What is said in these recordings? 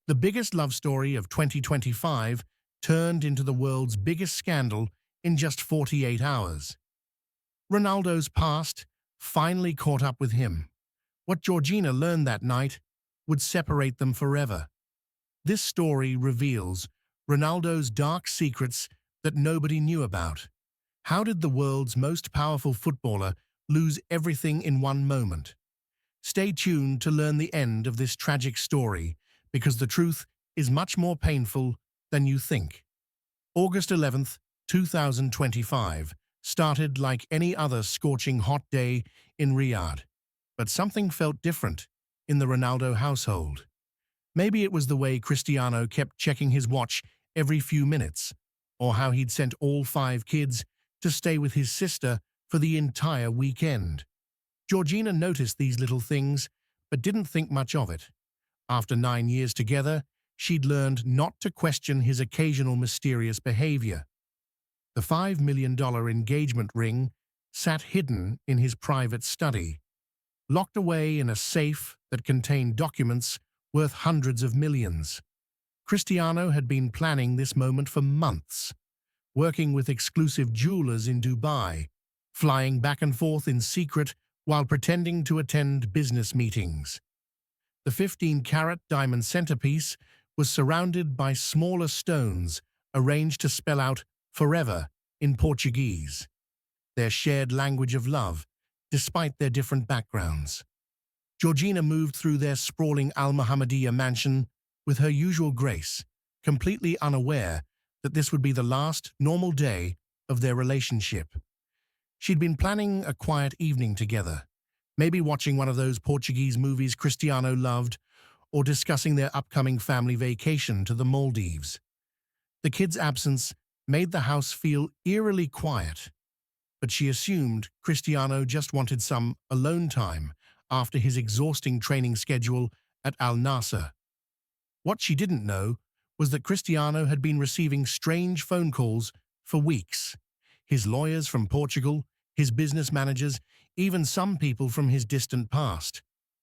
The biggest love story of 2025 turned into the world's biggest scandal in just 48 hours. Ronaldo's past finally caught up with him. What Georgina learned that night would separate them forever. This story reveals Ronaldo's dark secrets that nobody knew about. How did the world's most powerful footballer lose everything in one moment? Stay tuned to learn the end of this tragic story, because the truth is much more painful than you think. August 11th, 2025 started like any other scorching hot day in Riyadh. But something felt different in the Ronaldo household. Maybe it was the way Cristiano kept checking his watch every few minutes, or how he'd sent all 5 kids to stay with his sister for the entire weekend. Georgina noticed these little things, but didn't think much of it. After 9 years together, she'd learned not to question his occasional mysterious behavior. The $5 million engagement ring sat hidden in his private study, locked away in a safe that contained documents worth hundreds of millions. Cristiano had been planning this moment for months, working with exclusive jewelers in Dubai, flying back and forth in secret while pretending to attend business meetings. The 15-carat diamond centerpiece was surrounded by smaller stones arranged to spell out "forever" in Portuguese, their shared language of love, despite their different backgrounds. Georgina moved through their sprawling Al Mohammadiyya mansion with her usual grace, completely unaware that this would be the last normal day of their relationship. She'd been planning a quiet evening together, maybe watching one of those Portuguese movies Cristiano loved, or discussing their upcoming family vacation to the Maldives. The kids' absence made the house feel eerily quiet, but she assumed Cristiano just wanted some alone time after his exhausting training schedule at Al Nassr. What she didn't know was that Cristiano had been receiving strange phone calls for weeks. His lawyers from Portugal, his business managers, even some people from his distant past,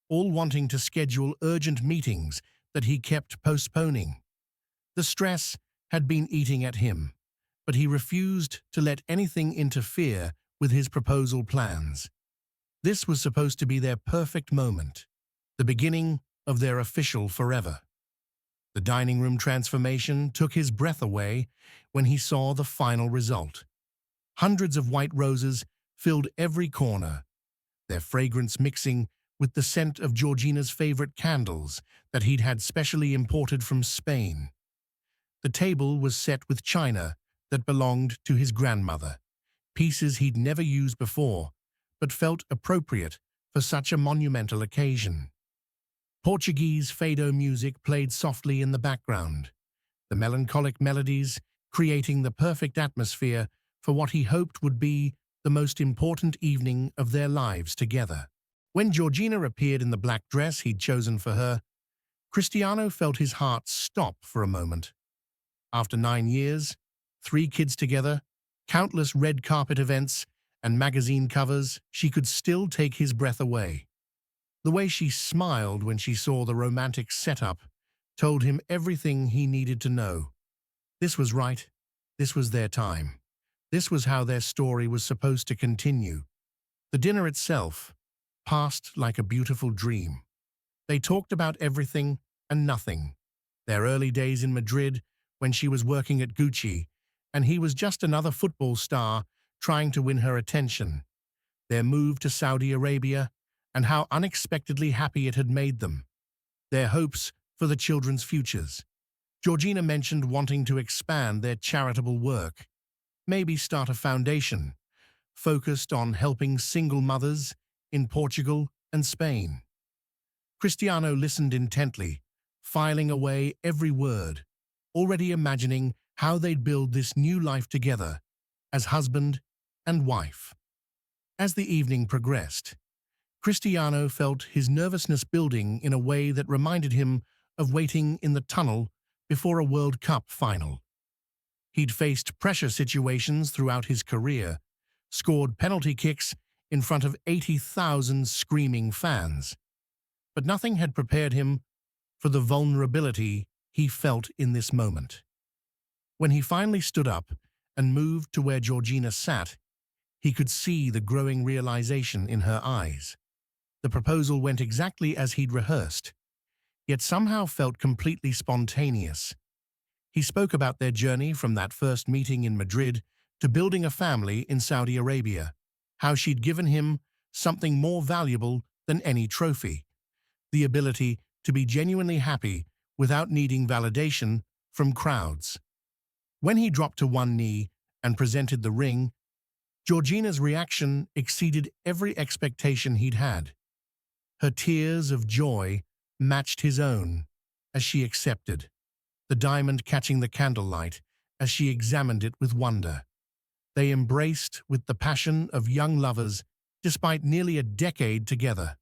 all wanting to schedule urgent meetings that he kept postponing. The stress had been eating at him, but he refused to let anything interfere with his proposal plans. This was supposed to be their perfect moment, the beginning of their official forever. The dining room transformation took his breath away when he saw the final result. Hundreds of white roses filled every corner, their fragrance mixing with the scent of Georgina's favorite candles that he'd had specially imported from Spain. The table was set with china that belonged to his grandmother, pieces he'd never used before, but felt appropriate for such a monumental occasion. Portuguese fado music played softly in the background, the melancholic melodies creating the perfect atmosphere for what he hoped would be the most important evening of their lives together. When Georgina appeared in the black dress he'd chosen for her, Cristiano felt his heart stop for a moment. After 9 years, 3 kids together, countless red carpet events, and magazine covers, she could still take his breath away. The way she smiled when she saw the romantic setup told him everything he needed to know. This was right. This was their time. This was how their story was supposed to continue. The dinner itself passed like a beautiful dream. They talked about everything and nothing. Their early days in Madrid, when she was working at Gucci, and he was just another football star trying to win her attention. Their move to Saudi Arabia, and how unexpectedly happy it had made them. Their hopes for the children's futures. Georgina mentioned wanting to expand their charitable work, maybe start a foundation focused on helping single mothers in Portugal and Spain. Cristiano listened intently, filing away every word, already imagining how they'd build this new life together as husband and wife. As the evening progressed, Cristiano felt his nervousness building in a way that reminded him of waiting in the tunnel before a World Cup final. He'd faced pressure situations throughout his career, scored penalty kicks in front of 80,000 screaming fans, but nothing had prepared him for the vulnerability he felt in this moment. When he finally stood up and moved to where Georgina sat, he could see the growing realization in her eyes. The proposal went exactly as he'd rehearsed, yet somehow felt completely spontaneous. He spoke about their journey from that first meeting in Madrid to building a family in Saudi Arabia, how she'd given him something more valuable than any trophy, the ability to be genuinely happy without needing validation from crowds. When he dropped to one knee and presented the ring, Georgina's reaction exceeded every expectation he'd had. Her tears of joy matched his own as she accepted, the diamond catching the candlelight as she examined it with wonder. They embraced with the passion of young lovers despite nearly a decade together,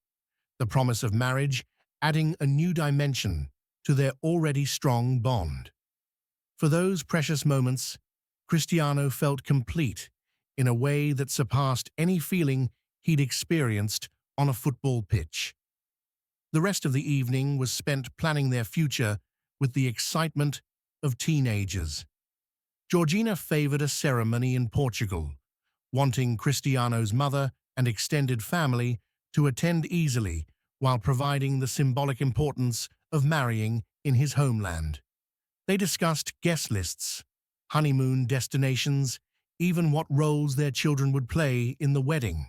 the promise of marriage adding a new dimension to their already strong bond. For those precious moments, Cristiano felt complete in a way that surpassed any feeling he'd experienced on a football pitch. The rest of the evening was spent planning their future with the excitement of teenagers. Georgina favored a ceremony in Portugal, wanting Cristiano's mother and extended family to attend easily while providing the symbolic importance of marrying in his homeland. They discussed guest lists, honeymoon destinations, even what roles their children would play in the wedding.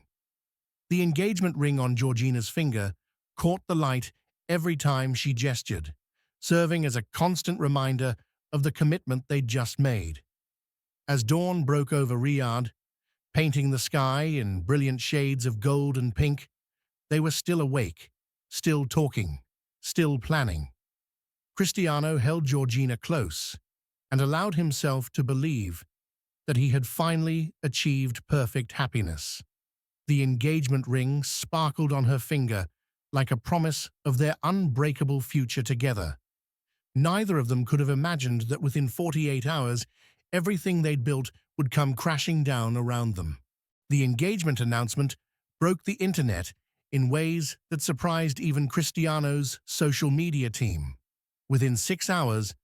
The engagement ring on Georgina's finger caught the light every time she gestured, serving as a constant reminder of the commitment they'd just made. As dawn broke over Riyadh, painting the sky in brilliant shades of gold and pink, they were still awake, still talking, still planning. Cristiano held Georgina close and allowed himself to believe that he had finally achieved perfect happiness. The engagement ring sparkled on her finger like a promise of their unbreakable future together. Neither of them could have imagined that within 48 hours, everything they'd built would come crashing down around them. The engagement announcement broke the internet in ways that surprised even Cristiano's social media team. Within 6 hours,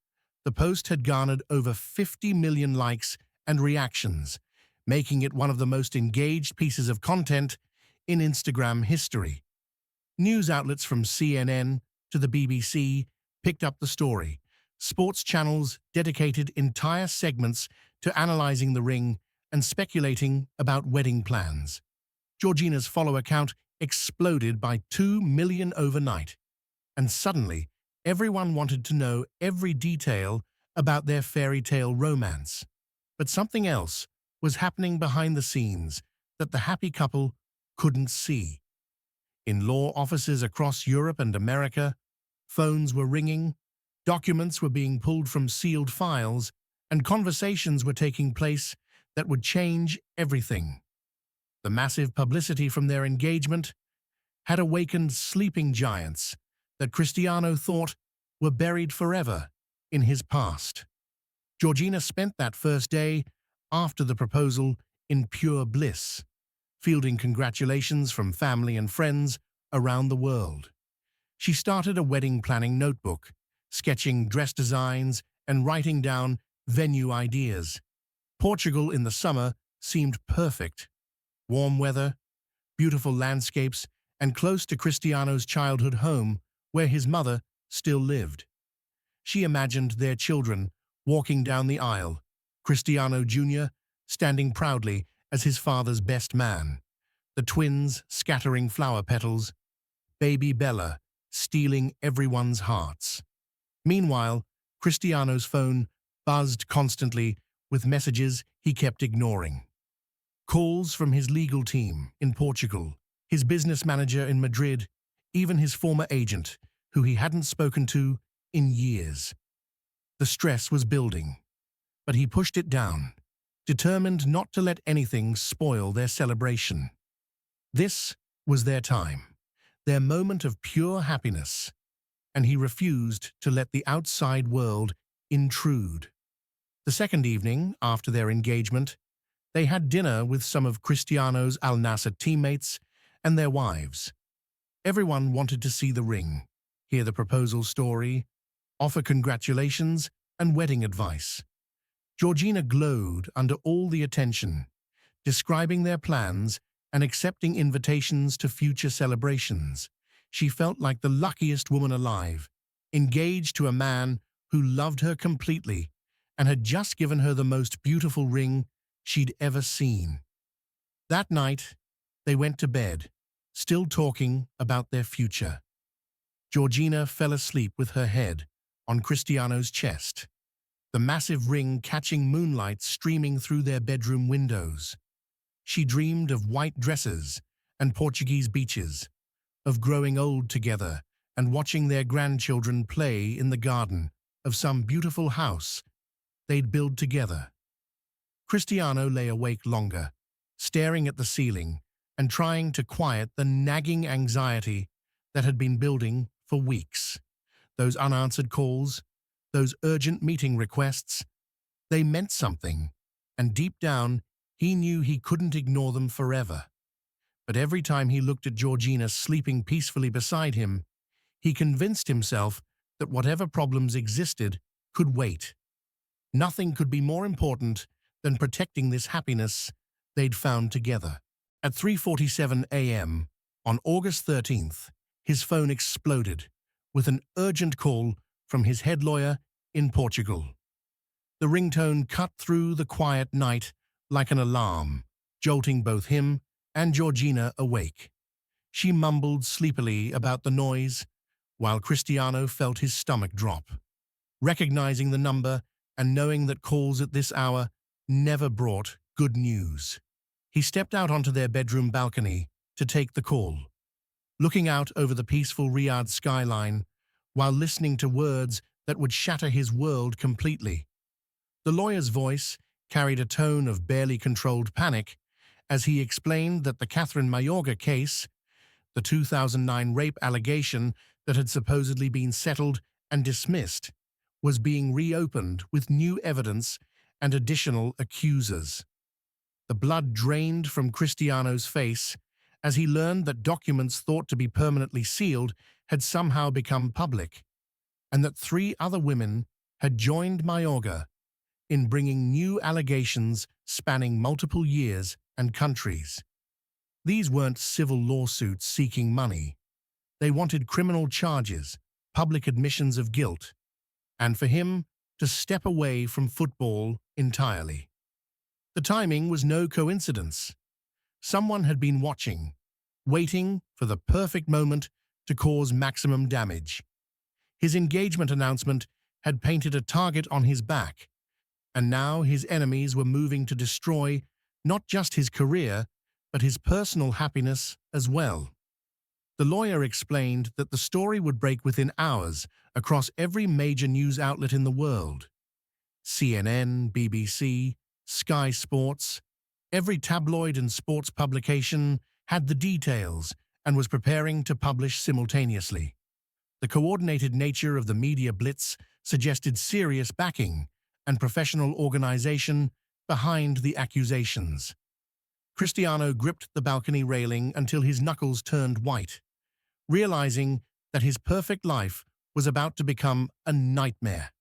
the post had garnered over 50 million likes and reactions, making it one of the most engaged pieces of content in Instagram history. News outlets from CNN to the BBC picked up the story. Sports channels dedicated entire segments to analyzing the ring and speculating about wedding plans. Georgina's follower count exploded by 2 million overnight, and suddenly everyone wanted to know every detail about their fairy tale romance. But something else was happening behind the scenes that the happy couple couldn't see. In law offices across Europe and America, phones were ringing, documents were being pulled from sealed files, and conversations were taking place that would change everything. The massive publicity from their engagement had awakened sleeping giants that Cristiano thought were buried forever in his past. Georgina spent that first day after the proposal in pure bliss, fielding congratulations from family and friends around the world. She started a wedding planning notebook, sketching dress designs and writing down venue ideas. Portugal in the summer seemed perfect. Warm weather, beautiful landscapes, and close to Cristiano's childhood home where his mother still lived. She imagined their children walking down the aisle, Cristiano Jr. standing proudly as his father's best man, the twins scattering flower petals, baby Bella stealing everyone's hearts. Meanwhile, Cristiano's phone buzzed constantly with messages he kept ignoring. Calls from his legal team in Portugal, his business manager in Madrid, even his former agent, who he hadn't spoken to in years. The stress was building, but he pushed it down, determined not to let anything spoil their celebration. This was their time, their moment of pure happiness, and he refused to let the outside world intrude. The second evening, after their engagement, they had dinner with some of Cristiano's Al Nassr teammates and their wives. Everyone wanted to see the ring, hear the proposal story, offer congratulations and wedding advice. Georgina glowed under all the attention, describing their plans and accepting invitations to future celebrations. She felt like the luckiest woman alive, engaged to a man who loved her completely and had just given her the most beautiful ring she'd ever seen. That night, they went to bed, still talking about their future. Georgina fell asleep with her head on Cristiano's chest, the massive ring catching moonlight streaming through their bedroom windows. She dreamed of white dresses and Portuguese beaches, of growing old together and watching their grandchildren play in the garden of some beautiful house they'd build together. Cristiano lay awake longer, staring at the ceiling and trying to quiet the nagging anxiety that had been building for weeks. Those unanswered calls, those urgent meeting requests, they meant something, and deep down, he knew he couldn't ignore them forever. But every time he looked at Georgina sleeping peacefully beside him, he convinced himself that whatever problems existed could wait. Nothing could be more important than protecting this happiness they'd found together. At 3:47 a.m. on August 13th, his phone exploded with an urgent call from his head lawyer in Portugal. The ringtone cut through the quiet night like an alarm, jolting both him and Georgina awake. She mumbled sleepily about the noise, while Cristiano felt his stomach drop. Recognizing the number and knowing that calls at this hour never brought good news, he stepped out onto their bedroom balcony to take the call. Looking out over the peaceful Riyadh skyline, while listening to words that would shatter his world completely. The lawyer's voice carried a tone of barely controlled panic as he explained that the Catherine Mayorga case, the 2009 rape allegation that had supposedly been settled and dismissed, was being reopened with new evidence and additional accusers. The blood drained from Cristiano's face as he learned that documents thought to be permanently sealed had somehow become public, and that 3 other women had joined Mayorga in bringing new allegations spanning multiple years and countries. These weren't civil lawsuits seeking money. They wanted criminal charges, public admissions of guilt, and for him to step away from football entirely. The timing was no coincidence. Someone had been watching, waiting for the perfect moment to cause maximum damage. His engagement announcement had painted a target on his back, and now his enemies were moving to destroy not just his career, but his personal happiness as well. The lawyer explained that the story would break within hours across every major news outlet in the world. CNN, BBC, Sky Sports, every tabloid and sports publication had the details and was preparing to publish simultaneously. The coordinated nature of the media blitz suggested serious backing and professional organization behind the accusations. Cristiano gripped the balcony railing until his knuckles turned white, realizing that his perfect life was about to become a nightmare.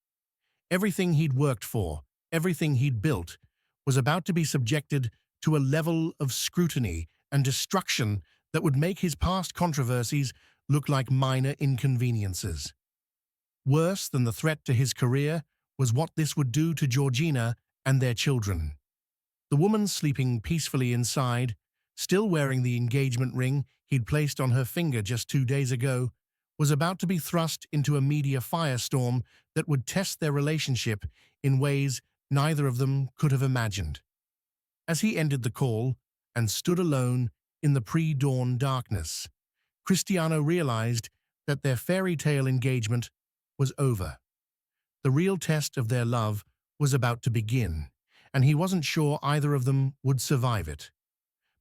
Everything he'd worked for, everything he'd built, was about to be subjected to a level of scrutiny and destruction that would make his past controversies look like minor inconveniences. Worse than the threat to his career was what this would do to Georgina and their children. The woman sleeping peacefully inside, still wearing the engagement ring he'd placed on her finger just 2 days ago, was about to be thrust into a media firestorm that would test their relationship in ways neither of them could have imagined. As he ended the call and stood alone in the pre-dawn darkness, Cristiano realized that their fairy tale engagement was over. The real test of their love was about to begin, and he wasn't sure either of them would survive it.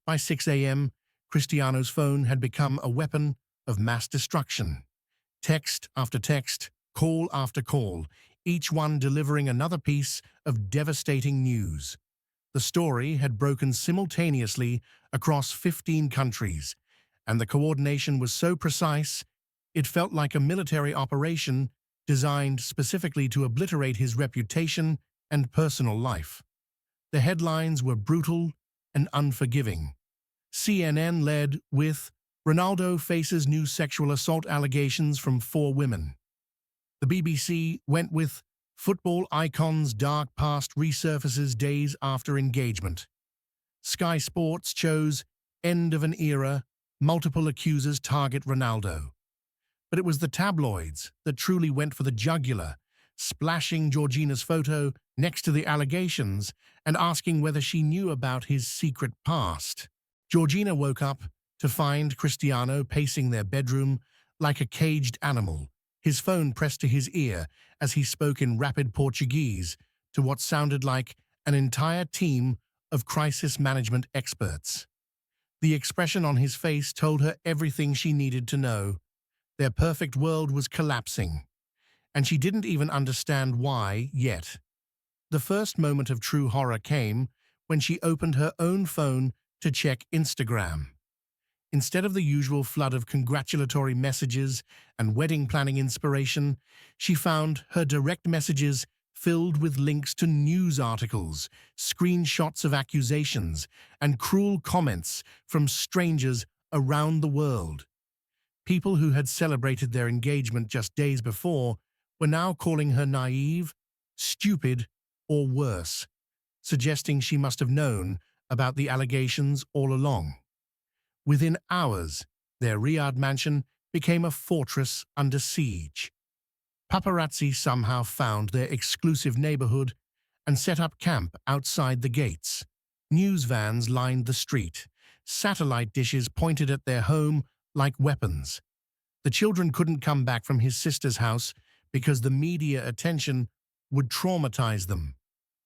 By 6 a.m., Cristiano's phone had become a weapon of mass destruction. Text after text, call after call, each one delivering another piece of devastating news. The story had broken simultaneously across 15 countries, and the coordination was so precise, it felt like a military operation designed specifically to obliterate his reputation and personal life. The headlines were brutal and unforgiving. CNN led with, "Ronaldo faces new sexual assault allegations from 4 women." The BBC went with, "Football icon's dark past resurfaces days after engagement." Sky Sports chose, "End of an era, multiple accusers target Ronaldo." But it was the tabloids that truly went for the jugular, splashing Georgina's photo next to the allegations and asking whether she knew about his secret past. Georgina woke up to find Cristiano pacing their bedroom like a caged animal, his phone pressed to his ear as he spoke in rapid Portuguese to what sounded like an entire team of crisis management experts. The expression on his face told her everything she needed to know. Their perfect world was collapsing, and she didn't even understand why yet. The first moment of true horror came when she opened her own phone to check Instagram. Instead of the usual flood of congratulatory messages and wedding planning inspiration, she found her direct messages filled with links to news articles, screenshots of accusations, and cruel comments from strangers around the world. People who had celebrated their engagement just days before were now calling her naive, stupid, or worse, suggesting she must have known about the allegations all along. Within hours, their Riyadh mansion became a fortress under siege. Paparazzi somehow found their exclusive neighborhood and set up camp outside the gates. News vans lined the street. Satellite dishes pointed at their home like weapons. The children couldn't come back from his sister's house because the media attention would traumatize them,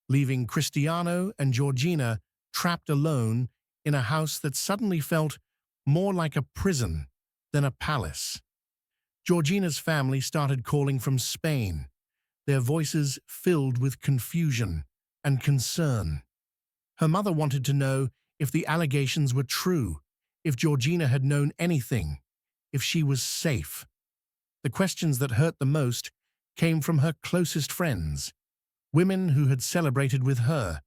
leaving Cristiano and Georgina trapped alone in a house that suddenly felt more like a prison than a palace. Georgina's family started calling from Spain, their voices filled with confusion and concern. Her mother wanted to know if the allegations were true, if Georgina had known anything, if she was safe. The questions that hurt the most came from her closest friends, women who had celebrated with her,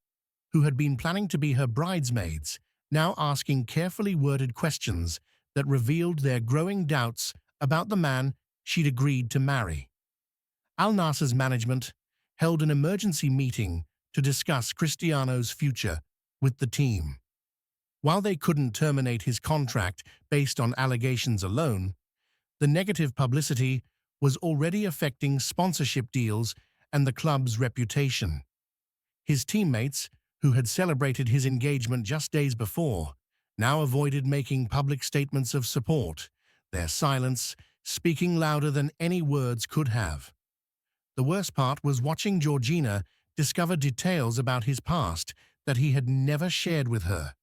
who had been planning to be her bridesmaids, now asking carefully worded questions that revealed their growing doubts about the man she'd agreed to marry. Al Nassr's management held an emergency meeting to discuss Cristiano's future with the team. While they couldn't terminate his contract based on allegations alone, the negative publicity was already affecting sponsorship deals and the club's reputation. His teammates, who had celebrated his engagement just days before, now avoided making public statements of support, their silence speaking louder than any words could have. The worst part was watching Georgina discover details about his past that he had never shared with her.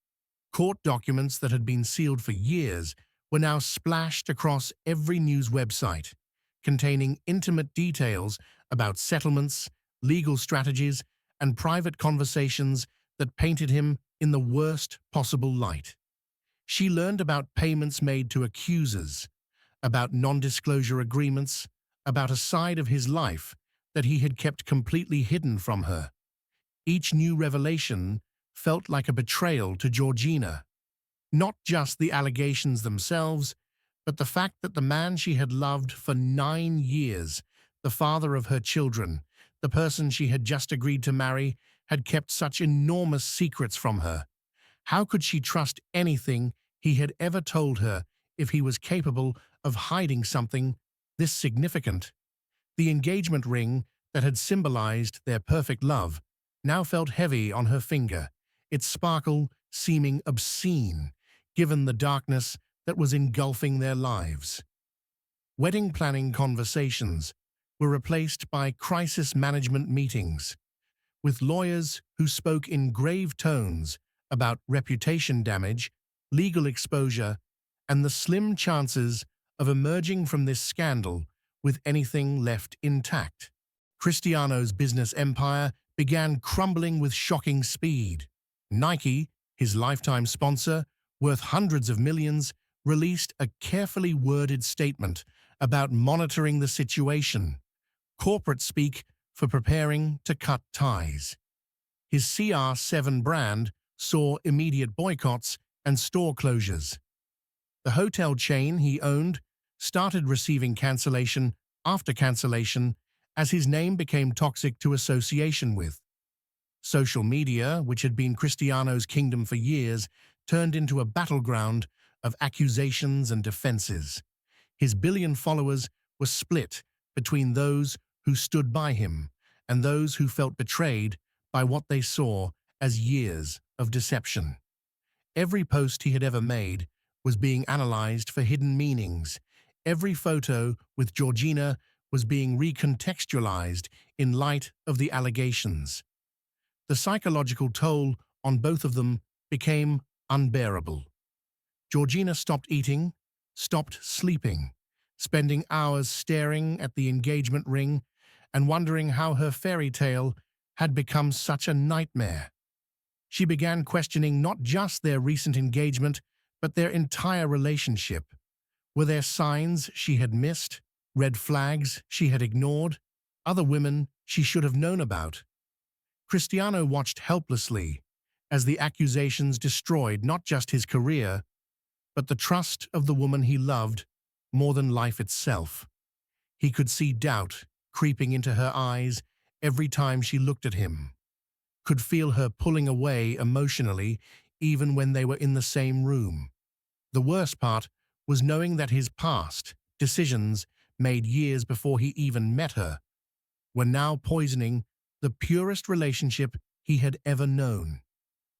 Court documents that had been sealed for years were now splashed across every news website, containing intimate details about settlements, legal strategies, and private conversations that painted him in the worst possible light. She learned about payments made to accusers, about non-disclosure agreements, about a side of his life that he had kept completely hidden from her. Each new revelation felt like a betrayal to Georgina. Not just the allegations themselves, but the fact that the man she had loved for 9 years, the father of her children, the person she had just agreed to marry, had kept such enormous secrets from her. How could she trust anything he had ever told her if he was capable of hiding something this significant? The engagement ring that had symbolized their perfect love now felt heavy on her finger, its sparkle seeming obscene, given the darkness that was engulfing their lives. Wedding planning conversations were replaced by crisis management meetings, with lawyers who spoke in grave tones about reputation damage, legal exposure, and the slim chances of emerging from this scandal with anything left intact. Cristiano's business empire began crumbling with shocking speed. Nike, his lifetime sponsor, worth hundreds of millions, released a carefully worded statement about monitoring the situation, corporate speak for preparing to cut ties. His CR7 brand saw immediate boycotts and store closures. The hotel chain he owned started receiving cancellation after cancellation as his name became toxic to association with. Social media, which had been Cristiano's kingdom for years, turned into a battleground of accusations and defenses. His billion followers were split between those who stood by him and those who felt betrayed by what they saw as years of deception. Every post he had ever made was being analyzed for hidden meanings. Every photo with Georgina was being recontextualized in light of the allegations. The psychological toll on both of them became unbearable. Georgina stopped eating, stopped sleeping, spending hours staring at the engagement ring and wondering how her fairy tale had become such a nightmare. She began questioning not just their recent engagement, but their entire relationship. Were there signs she had missed, red flags she had ignored, other women she should have known about? Cristiano watched helplessly as the accusations destroyed not just his career, but the trust of the woman he loved more than life itself. He could see doubt creeping into her eyes every time she looked at him, could feel her pulling away emotionally even when they were in the same room. The worst part was knowing that his past decisions made years before he even met her were now poisoning the purest relationship he had ever known.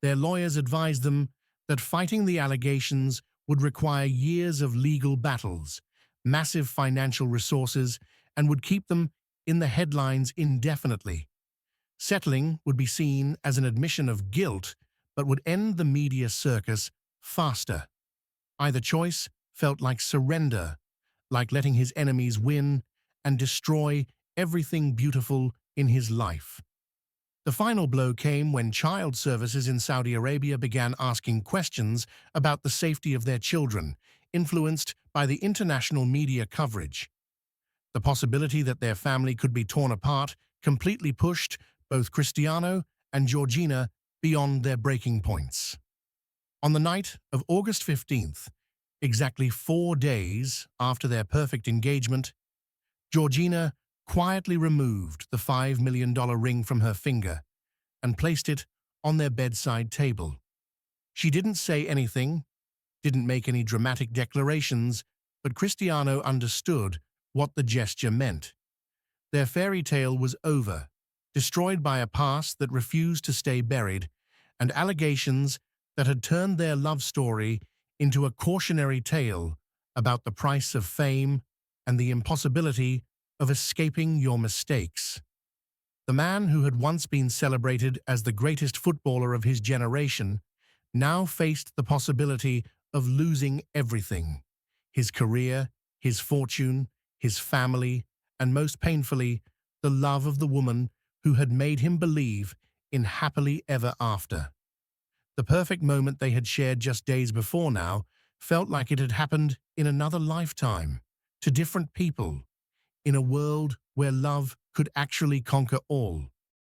Their lawyers advised them that fighting the allegations would require years of legal battles, massive financial resources, and would keep them in the headlines indefinitely. Settling would be seen as an admission of guilt, but would end the media circus faster. Either choice felt like surrender, like letting his enemies win and destroy everything beautiful in his life. The final blow came when child services in Saudi Arabia began asking questions about the safety of their children, influenced by the international media coverage. The possibility that their family could be torn apart completely pushed both Cristiano and Georgina beyond their breaking points. On the night of August 15th, exactly 4 days after their perfect engagement, Georgina quietly removed the $5 million ring from her finger and placed it on their bedside table. She didn't say anything, didn't make any dramatic declarations, but Cristiano understood what the gesture meant. Their fairy tale was over, destroyed by a past that refused to stay buried, and allegations that had turned their love story into a cautionary tale about the price of fame and the impossibility of escaping your mistakes. The man who had once been celebrated as the greatest footballer of his generation now faced the possibility of losing everything: his career, his fortune, his family, and most painfully, the love of the woman who had made him believe in happily ever after. The perfect moment they had shared just days before now felt like it had happened in another lifetime, to different people, in a world where love could actually conquer all.